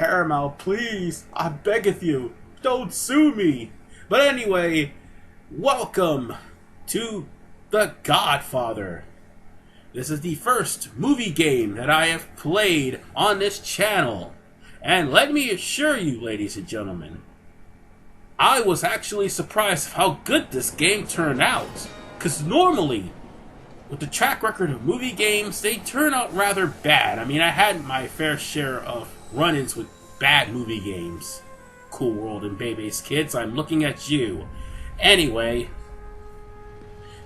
Paramount, please, I beggeth you, don't sue me. But anyway, welcome to The Godfather. This is the first movie game that I have played on this channel. And let me assure you, ladies and gentlemen, I was actually surprised of how good this game turned out. Because normally, with the track record of movie games, they turn out rather bad. I mean, I had my fair share of run-ins with bad movie games. Cool World and Bebe's Kids, I'm looking at you. Anyway,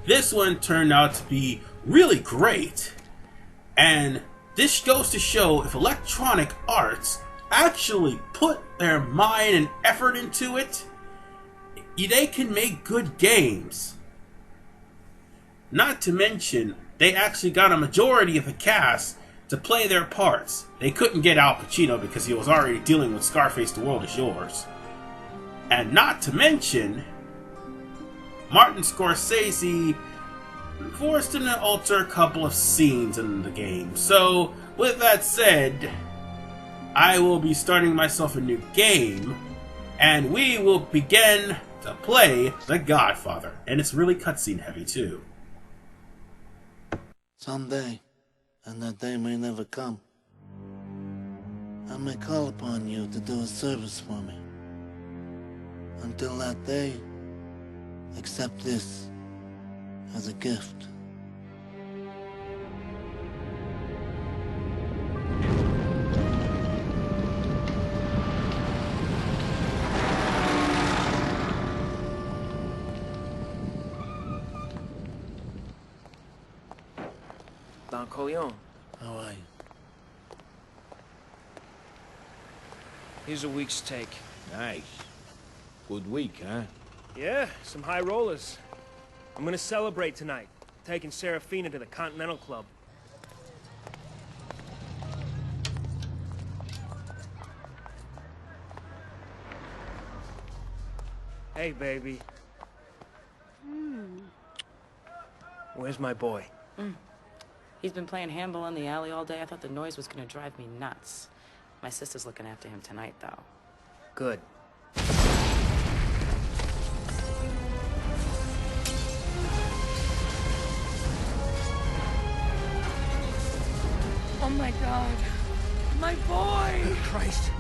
this one turned out to be really great. And this goes to show if Electronic Arts actually put their mind and effort into it, they can make good games. Not to mention, they actually got a majority of the cast to play their parts. They couldn't get Al Pacino because he was already dealing with Scarface The World Is Yours. And not to mention, Martin Scorsese forced him to alter a couple of scenes in the game. So, with that said, I will be starting myself a new game, and we will begin to play The Godfather. And it's really cutscene heavy too. Someday, and that day may never come, I may call upon you to do a service for me. Until that day, accept this as a gift. Don Corleone. How are you? Here's a week's take. Nice. Good week, huh? Yeah, some high rollers. I'm gonna celebrate tonight, taking Serafina to the Continental Club. Hey, baby. Where's my boy? He's been playing handball in the alley all day. I thought the noise was gonna drive me nuts. My sister's looking after him tonight, though. Good. Oh my God. My boy! Christ.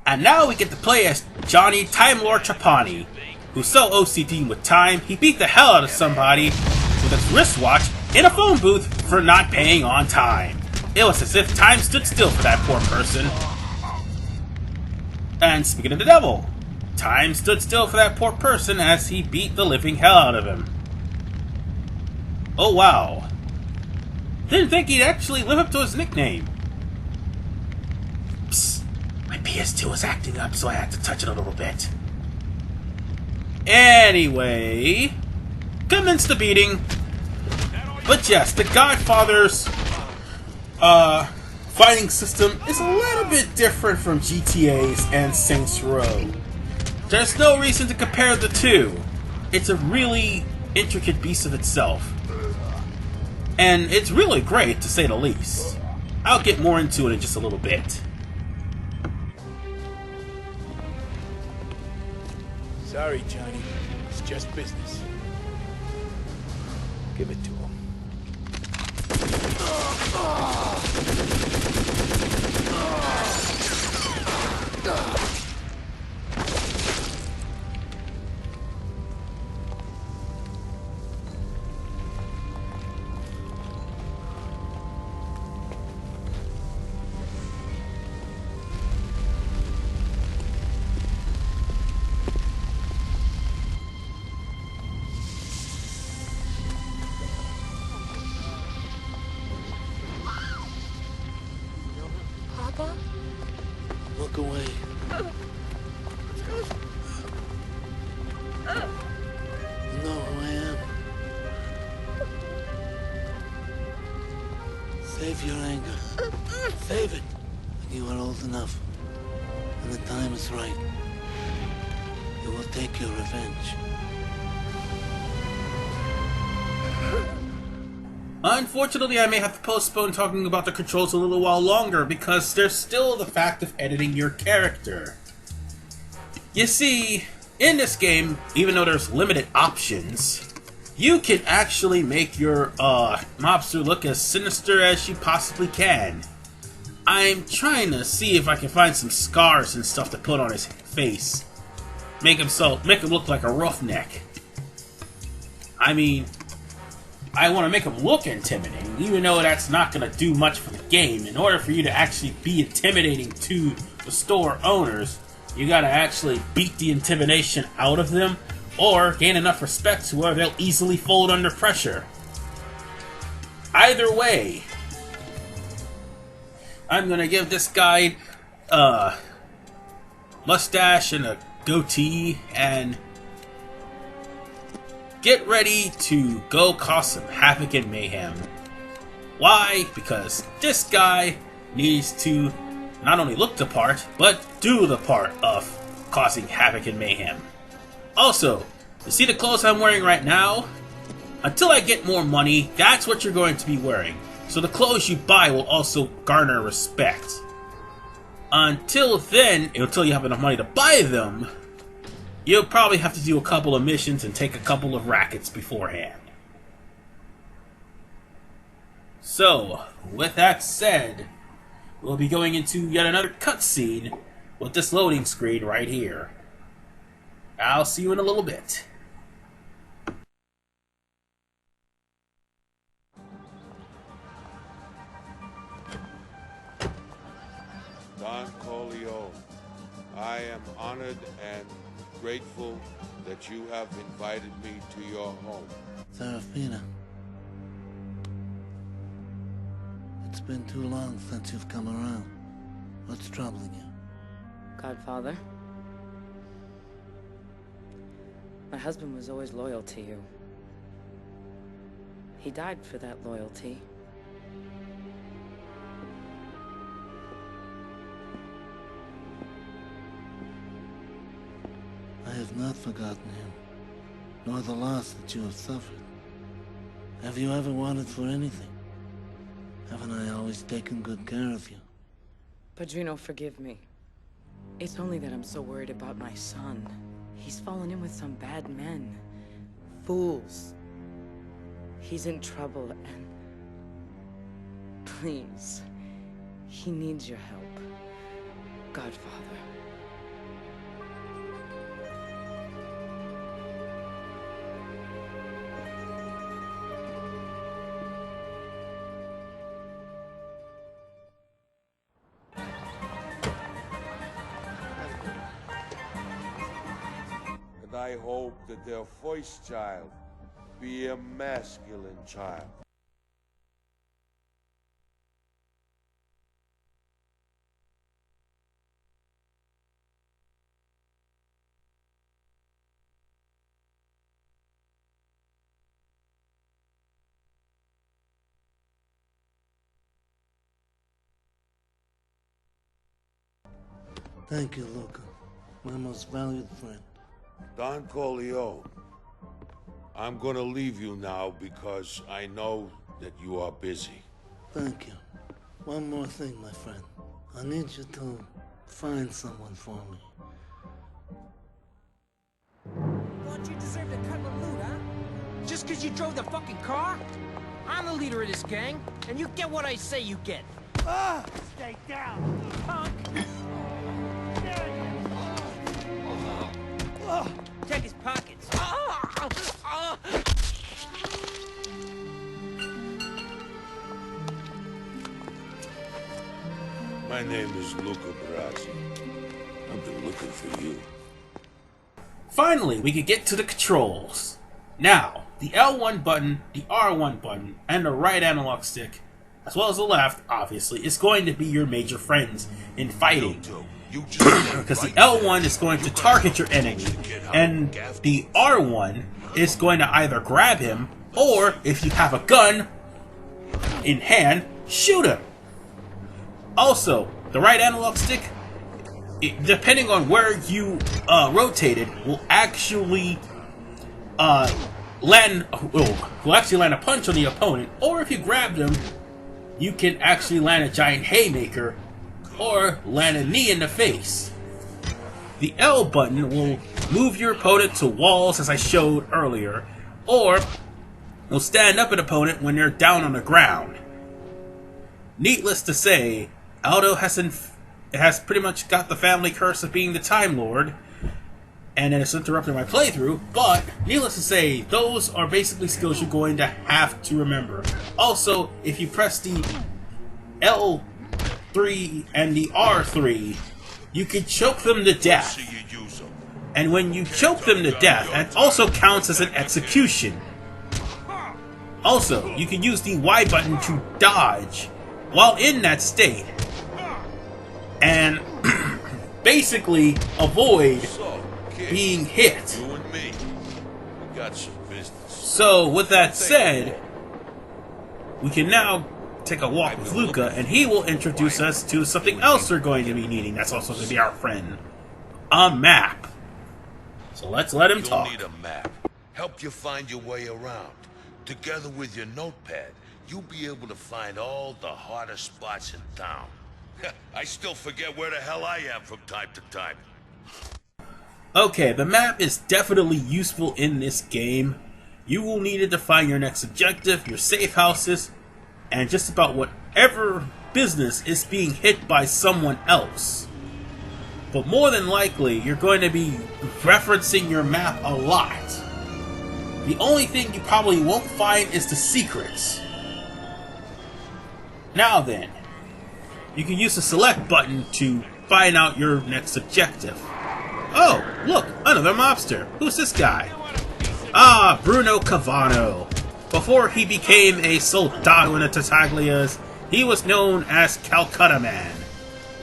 And now we get to play as Johnny Time Lord Trapani, who's so OCD with time, he beat the hell out of somebody with his wristwatch in a phone booth for not paying on time. It was as if time stood still for that poor person. And speaking of the devil, time stood still for that poor person as he beat the living hell out of him. Oh wow. Didn't think he'd actually live up to his nickname. Psst. My PS2 was acting up, so I had to touch it a little bit. Anyway, commence the beating. But yes, the Godfather's fighting system is a little bit different from GTA's and Saints Row. There's no reason to compare the two. It's a really intricate beast of itself. And it's really great, to say the least. I'll get more into it in just a little bit. Sorry, Johnny. It's just business. Give it to him. Papa? Look away. You know who I am. Save your anger. Save it. When you are old enough, and the time is right, You will take your revenge. Unfortunately, I may have to postpone talking about the controls a little while longer because there's still the fact of editing your character. You see, in this game, even though there's limited options, you can actually make your mobster look as sinister as she possibly can. I'm trying to see if I can find some scars and stuff to put on his face. Make him look like a roughneck. I mean, I want to make him look intimidating, even though that's not going to do much for the game. In order for you to actually be intimidating to the store owners, you got to actually beat the intimidation out of them, or gain enough respect to where they'll easily fold under pressure. Either way, I'm going to give this guy a mustache and a goatee, and get ready to go cause some havoc and mayhem. Why? Because this guy needs to not only look the part, but do the part of causing havoc and mayhem. Also, you see the clothes I'm wearing right now? Until I get more money, that's what you're going to be wearing. So the clothes you buy will also garner respect. Until then, until you have enough money to buy them, you'll probably have to do a couple of missions and take a couple of rackets beforehand. So, with that said, we'll be going into yet another cutscene with this loading screen right here. I'll see you in a little bit. Don Corleone, I am honored and grateful that you have invited me to your home. Serafina. It's been too long since you've come around. What's troubling you? Godfather. My husband was always loyal to you. He died for that loyalty. I have not forgotten him, nor the loss that you have suffered. Have you ever wanted for anything? Haven't I always taken good care of you? Padrino, forgive me. It's only that I'm so worried about my son. He's fallen in with some bad men. Fools. He's in trouble and... Please. He needs your help. Godfather. And I hope that their first child be a masculine child. Thank you, Luca. My most valued friend. Don Corleone, I'm gonna leave you now because I know that you are busy. Thank you. One more thing, my friend. I need you to find someone for me. Thought you deserved a cut of loot, huh? Just because you drove the fucking car? I'm the leader of this gang, and you get what I say you get. Ah! Stay down, punk! Check his pockets. My name is Luca Brasi. I've been looking for you. Finally, we can get to the controls. Now, the L1 button, the R1 button, and the right analog stick, as well as the left, obviously, is going to be your major friends in fighting. Because the L1 is going to target your enemy, and the R1 is going to either grab him, or, if you have a gun in hand, shoot him. Also, the right analog stick depending on where you rotated, will actually land a punch on the opponent, or if you grab them, you can actually land a giant haymaker or land a knee in the face. The L button will move your opponent to walls, as I showed earlier, or will stand up an opponent when they're down on the ground. Needless to say, Aldo has pretty much got the family curse of being the Time Lord, and it's interrupted my playthrough, but needless to say, those are basically skills you're going to have to remember. Also, if you press the L3 and the R3, you can choke them to death. And when you choke them to death, that also counts as an execution. Also, you can use the Y button to dodge while in that state, and basically avoid being hit. So, with that said, we can now take a walk with Luca, and he will introduce us to something else we're going to be needing. That's also going to be our friend. A map. So let's let him talk. You'll need a map. Help you find your way around. Together with your notepad, you'll be able to find all the hottest spots in town. I still forget where the hell I am from time to time. Okay, the map is definitely useful in this game. You will need it to find your next objective, your safe houses, and just about whatever business is being hit by someone else. But more than likely, you're going to be referencing your map a lot. The only thing you probably won't find is the secrets. Now then, you can use the select button to find out your next objective. Oh, look, another mobster. Who's this guy? Ah, Bruno Cavano. Before he became a soldado in the Tartaglias, he was known as Calcutta Man.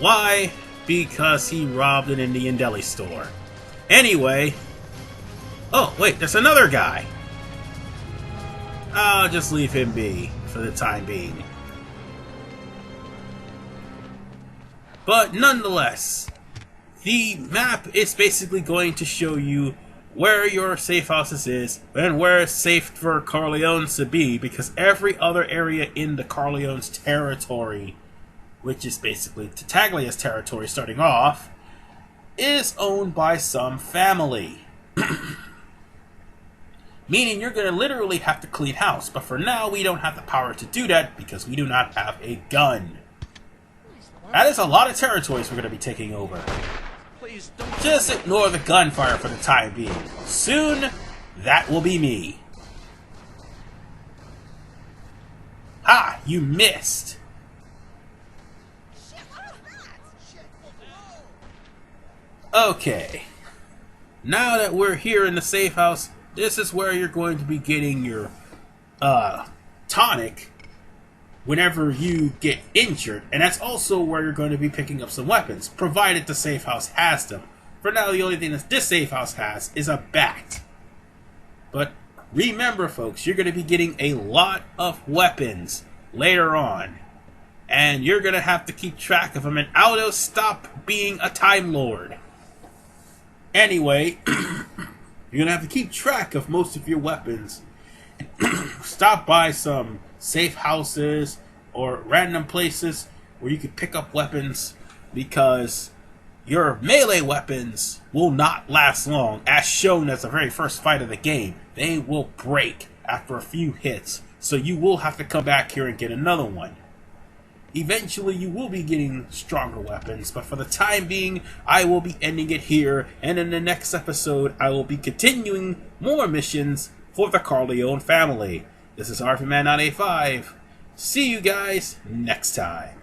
Why? Because he robbed an Indian deli store. Anyway... Oh, wait, there's another guy. I'll just leave him be for the time being. But nonetheless, the map is basically going to show you where your safe houses is and where it's safe for Corleones to be, because every other area in the Corleones territory, which is basically Tartaglia's territory starting off, is owned by some family. Meaning you're going to literally have to clean house, but for now we don't have the power to do that because we do not have a gun. That is a lot of territories we're going to be taking over. Just ignore the gunfire for the time being. Soon, that will be me. Ha! You missed! Okay. Now that we're here in the safe house, this is where you're going to be getting your tonic whenever you get injured, and that's also where you're going to be picking up some weapons, provided the safe house has them. For now, the only thing that this safe house has is a bat. But remember, folks, you're going to be getting a lot of weapons later on, and you're going to have to keep track of them, and Aldo, stop being a Time Lord. Anyway, you're going to have to keep track of most of your weapons. Stop by some safe houses or random places where you can pick up weapons, because your melee weapons will not last long, as shown as the very first fight of the game. They will break after a few hits, so you will have to come back here and get another one. Eventually you will be getting stronger weapons, but for the time being, I will be ending it here, and in the next episode, I will be continuing more missions for the Corleone family. This is RFman985. See you guys next time.